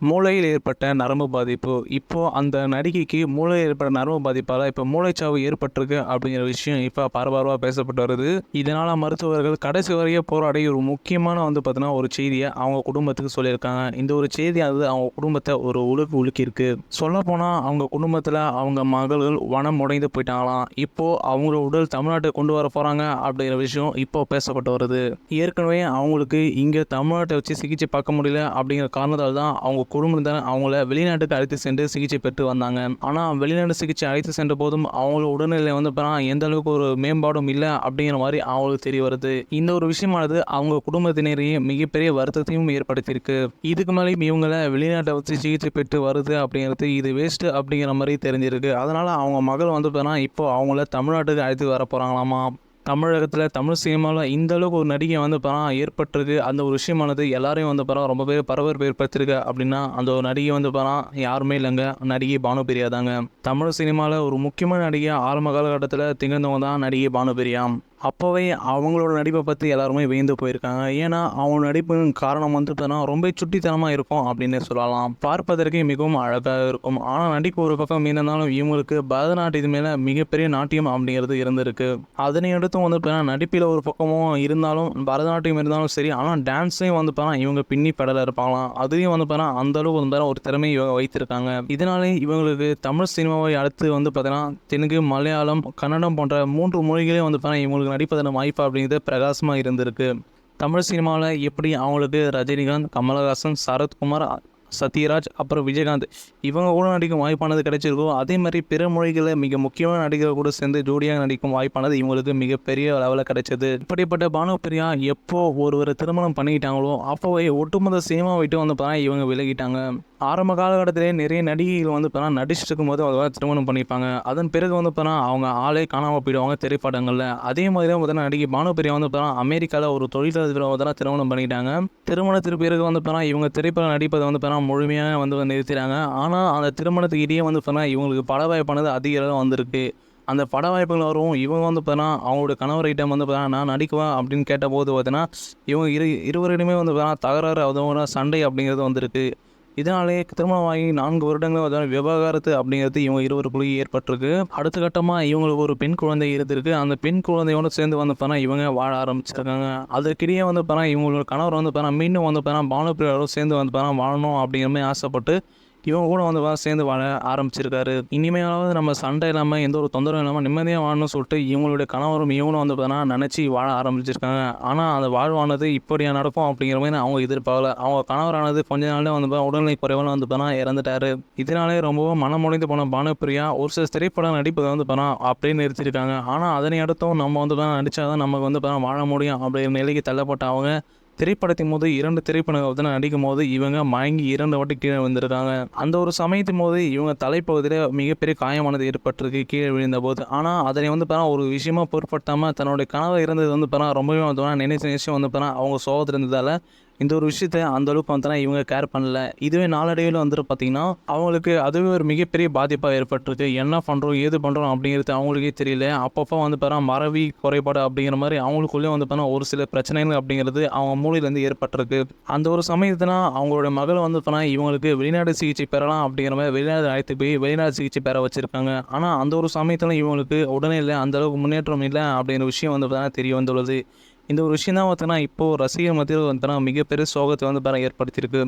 மூளையில் ஏற்பட்ட நரம்பு பாதிப்பு. இப்போ அந்த நடிகைக்கு மூளையில் ஏற்பட்ட நரம்பு பாதிப்பால் இப்போ மூளைச்சாவு ஏற்பட்டிருக்கு அப்படிங்கிற விஷயம் இப்போ பரபரப்பாக பேசப்பட்டு வருது. இதனால் மருத்துவர்கள் கடைசி வரைய போராடி ஒரு முக்கியமான பார்த்தீங்கன்னா ஒரு செய்தியை அவங்க குடும்பத்துக்கு சொல்லியிருக்காங்க. இந்த ஒரு செய்தியானது அவங்க குடும்பத்தை ஒரு உலுக்கியிருக்கு. சொல்லப்போனால் அவங்க குடும்பத்தில் அவங்க மகள்கள் வனம் உடைந்து போயிட்டாங்களாம். இப்போது அவங்களோட உடல் தமிழ்நாட்டுக்கு கொண்டு வர போகிறாங்க அப்படிங்கிற விஷயம் இப்போ பேசப்பட்டு வருது. ஏற்கனவே அவங்களுக்கு இங்கே தமிழ்நாட்டை வச்சு சிகிச்சை பார்க்க முடியல அப்படிங்கிற காரணத்தால் தான் அவங்க குடும்பத்தினர் அவங்கள வெளிநாட்டுக்கு அழைத்து சென்று சிகிச்சை பெற்று வந்தாங்க. ஆனால் வெளிநாட்டு சிகிச்சை அழைத்து சென்ற போதும் அவங்களோட உடல்நிலை எந்த அளவுக்கு ஒரு மேம்பாடும் இல்லை அப்படிங்கிற மாதிரி அவங்களுக்கு தெரிய வருது. இந்த ஒரு விஷயமானது அவங்க குடும்பத்தினரையே மிகப்பெரிய வருத்தத்தையும் ஏற்படுத்தியிருக்கு. இதுக்கு மேலேயும் இவங்களை வெளிநாட்டை வச்சு சிகிச்சை பெற்று வருது அப்படிங்கிறது இது வேஸ்ட்டு அப்படிங்கிற மாதிரி தெரிஞ்சிருக்கு. அதனால் அவங்க மகள் இப்போ அவங்கள தமிழ்நாட்டுக்கு அழைத்து வர போகிறாங்களாமா. தமிழகத்தில் தமிழ் சினிமாவில் இந்த அளவுக்கு ஒரு நடிகை ஏற்பட்டிருக்கு. அந்த ஒரு விஷயமானது எல்லாரையும் ரொம்பவே பரபரப்பு ஏற்படுத்திருக்கு. அப்படின்னா அந்த ஒரு நடிகை யாருமே இல்லைங்க, நடிகை பானுபிரியா தாங்க. தமிழ் சினிமாவில் ஒரு முக்கியமான நடிகை ஆரம்ப காலகட்டத்தில் திகழ்ந்தவங்க தான் நடிகை பானுபிரியா. அப்போவே அவங்களோட நடிப்பை பற்றி எல்லாருமே வியந்து போயிருக்காங்க. ஏன்னா அவங்க நடிப்பின் காரணம் ரொம்ப சுட்டித்தனமாக இருக்கும் அப்படின்னு சொல்லலாம். பார்ப்பதற்கே மிகவும் அழகாக இருக்கும். ஆனால் நடிப்பு ஒரு பக்கம் இருந்தாலும் இவங்களுக்கு பரதநாட்டியத்து மேலே மிகப்பெரிய நாட்டியம் அப்படிங்கிறது இருந்திருக்கு. அதனை அடுத்தும் நடிப்பில் ஒரு பக்கமும் இருந்தாலும் பரதநாட்டியம் இருந்தாலும் சரி, ஆனால் டான்ஸையும் இவங்க பின்னி பெடல இருப்பாங்களாம். அதையும் அந்தளவுக்கு ஒரு திறமையை இவங்க வைத்திருக்காங்க. இதனாலே இவங்களுக்கு தமிழ் சினிமாவை அடுத்து தெலுங்கு, மலையாளம், கன்னடம் போன்ற 3 மொழிகளே இவங்களுக்கு நடிப்பதன் வாய்ப்பு அப்படிங்கிறது பிரகாசமாக இருந்திருக்கு. தமிழ் சினிமாவில் எப்படி அவங்களுக்கு ரஜினிகாந்த், கமலஹாசன், சரத்குமார், சத்யராஜ், அப்புறம் விஜயகாந்த் இவங்க கூட நடிக்கும் வாய்ப்பானது கிடைச்சிருக்கோ, அதே மாதிரி பிற மொழிகளில் மிக முக்கியமான நடிகர்கள் கூட சேர்ந்து ஜோடியாக நடிக்கும் வாய்ப்பானது இவங்களுக்கு மிகப்பெரிய லெவலில் கிடைச்சது. இப்படிப்பட்ட பானுபிரியா எப்போ ஒரு திருமணம் பண்ணிக்கிட்டாங்களோ அப்போவே ஒட்டுமொத்த சினிமா விட்டு இவங்க விலகிட்டாங்க. ஆரம்ப காலகட்டத்திலே நிறைய நடிகைகள் நடிச்சுட்டு இருக்கும்போது அதை திருமணம் பண்ணிப்பாங்க. அதன் பிறகு அவங்க ஆளே காணாமல் போயிடுவாங்க திரைப்படங்களில். அதே மாதிரி தான் நடிகை பானுபிரியா அமெரிக்காவில் ஒரு தொழிலதிபரை திருமணம் பண்ணிட்டாங்க. திருமணத்திற்கு பிறகு இவங்க திரைப்படம் நடிப்பதை முழுமையாக நிறுத்திட்டாங்க. ஆனால் அந்த திருமணத்துக்கு இடையே இவங்களுக்கு பட வாய்ப்பானது அதிக அளவு வந்திருக்கு. அந்த பட வாய்ப்புகள் வரும். இவங்க அவங்களோட கணவர்கிட்ட நான் நடிக்குவேன் அப்படின்னு கேட்டபோது இவங்க இருவரிடமே தகராறு, அதுவும் சண்டை அப்படிங்கிறது வந்திருக்கு. இதனாலே திருமணமாகி 4 வருடங்கள் விவாகரத்து அப்படிங்கிறது இவங்க இருவருக்குள்ளேயே ஏற்பட்டிருக்கு. அடுத்த கட்டமாக இவங்களுக்கு ஒரு பெண் குழந்தை இருந்திருக்கு. அந்த பெண் குழந்தையோடு சேர்ந்து இவங்க வாழ ஆரம்பிச்சிருக்காங்க. அதற்கிடையே இவங்களோட கணவர் மீண்டும் பானுபிரியாவோடு சேர்ந்து வாழணும் அப்படிங்கிற மாதிரி ஆசைப்பட்டு இவங்க கூட சேர்ந்து வாழ ஆரம்பிச்சிருக்காரு. இனிமேலாவது நம்ம சண்டை இல்லாமல் எந்த ஒரு தொந்தரவும் இல்லாமல் நிம்மதியாக வாழணும்னு சொல்லிட்டு இவங்களுடைய கணவரும் இவங்களும் நினச்சி வாழ ஆரம்பிச்சிருக்காங்க. ஆனால் அந்த வாழ்வானது இப்படியா நடக்கும் அப்படிங்கிற மாதிரி அவங்க எதிர்பார்க்கல. அவங்க கணவரானது கொஞ்ச நாளே உடல்நிலை குறைவால் இறந்துட்டாரு. இதனாலே ரொம்பவும் மனமுடைந்து போன பானுபிரியா ஒரு சில திரைப்படம் நடிப்பதை அப்படியே நிறுத்திருக்காங்க. ஆனால் அதனை அடுத்தும் நம்ம நடித்தாதான் நமக்கு வாழ முடியும் அப்படிங்கிற நிலைக்கு தள்ளப்பட்ட அவங்க திரைப்படத்தின் போது 2 திரைப்படங்கள் நடிக்கும் போது இவங்க மயங்கி 2 வாட்டி கீழே விழுந்திருக்காங்க. அந்த ஒரு சமயத்தின் போது இவங்க தலைப்பகுதியில் மிகப்பெரிய காயமானது ஏற்பட்டிருக்கு கீழே விழுந்த போது. ஆனால் அதனை ஒரு விஷயமா பொருட்படுத்தாமல் தன்னுடைய கனவு இருந்தது ரொம்பவே நினைச்ச விஷயம் அவங்க சோகத்தில் இருந்ததால் இந்த ஒரு விஷயத்தை அந்தளவுக்கு இவங்க கேர் பண்ணல. இதுவே நாளடைவில் பார்த்திங்கன்னா அவங்களுக்கு அதுவே ஒரு மிகப்பெரிய பாதிப்பாக ஏற்பட்டிருக்கு. என்ன பண்ணுறோம் ஏது பண்ணுறோம் அப்படிங்கிறது அவங்களுக்கே தெரியல. அப்பப்போ மறவி குறைபாடு அப்படிங்கிற மாதிரி அவங்களுக்குள்ளே ஒரு சில பிரச்சனைகள் அப்படிங்கிறது அவங்க மூளையிலேருந்து ஏற்பட்டிருக்கு. அந்த ஒரு சமயத்தில் அவங்களோட மகள் இவங்களுக்கு வெளிநாடு சிகிச்சை பெறலாம் அப்படிங்கிற மாதிரி வெளிநாடு அழைத்து போய் வெளிநாடு சிகிச்சை பெற வச்சுருக்காங்க. ஆனால் அந்த ஒரு சமயத்தில் இவங்களுக்கு உடனே இல்லை, அந்தளவுக்கு முன்னேற்றம் இல்லை அப்படிங்கிற விஷயம் தெரிய வந்துள்ளது. இந்த ஒரு விஷயம் தான் இப்போது ரசிகர் மத்தியில் மிகப்பெரிய சோகத்தை ஏற்படுத்தியிருக்கு.